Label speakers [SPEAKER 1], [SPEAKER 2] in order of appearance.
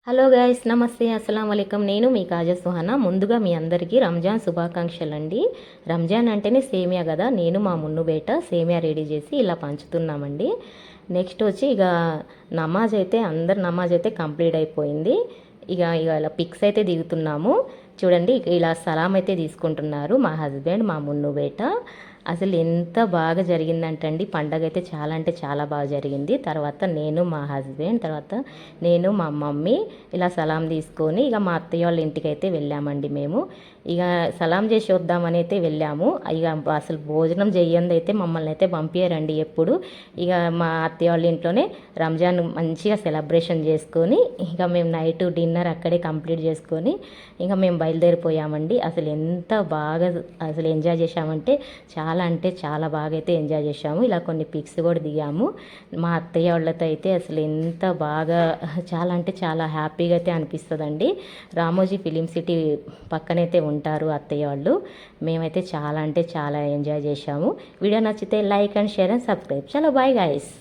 [SPEAKER 1] Hello guys, నమస్తే, అస్సలం వలైకం. నేను మీ కాజా సుహానా. ముందుగా మీ అందరికీ రంజాన్ శుభాకాంక్షలు అండి. రంజాన్ అంటేనే సేమియా కదా. నేను మా మున్ను బేట సేమియా రెడీ చేసి ఇలా పంచుతున్నామండి. నెక్స్ట్ వచ్చి ఇక నమాజ్ అయితే నమాజ్ అయితే కంప్లీట్ అయిపోయింది. ఇక ఇలా పిక్స్ అయితే దిగుతున్నాము. చూడండి, ఇలా సలాం అయితే తీసుకుంటున్నారు మా హస్బెండ్, మా మున్ను బేట. అసలు ఎంత బాగా జరిగిందంటండి పండగ అయితే చాలా అంటే చాలా బాగా జరిగింది. తర్వాత నేను మా హస్బెండ్, తర్వాత నేను మా మమ్మీ ఇలా సలాం తీసుకొని ఇక మా అత్తయ్య వాళ్ళ ఇంటికి అయితే వెళ్ళామండి. మేము ఇక సలాం చేసి వద్దామని అయితే వెళ్ళాము. ఇక అసలు భోజనం చెయ్యంది అయితే మమ్మల్ని అయితే పంపించారండి ఎప్పుడు. ఇక మా అత్తయ్య వాళ్ళ ఇంట్లోనే రంజాన్ మంచిగా సెలబ్రేషన్ చేసుకొని ఇక మేము నైట్ డిన్నర్ అక్కడే కంప్లీట్ చేసుకొని ఇక మేము బయలుదేరిపోయామండి. అసలు ఎంత బాగా అసలు ఎంజాయ్ చేశామంటే చాలా అంటే చాలా బాగా అయితే ఎంజాయ్ చేశాము. ఇలా కొన్ని పిక్స్ కూడా దిగాము మా అత్తయ్య వాళ్ళతో అయితే. అసలు ఎంత బాగా చాలా అంటే చాలా హ్యాపీగా అయితే అనిపిస్తుందండి. రామోజీ ఫిలిం సిటీ పక్కనైతే ఉంటారు అత్తయ్య వాళ్ళు. మేమైతే చాలా అంటే చాలా ఎంజాయ్ చేశాము. వీడియో నచ్చితే like and share and subscribe. చలో బాయ్ గైస్.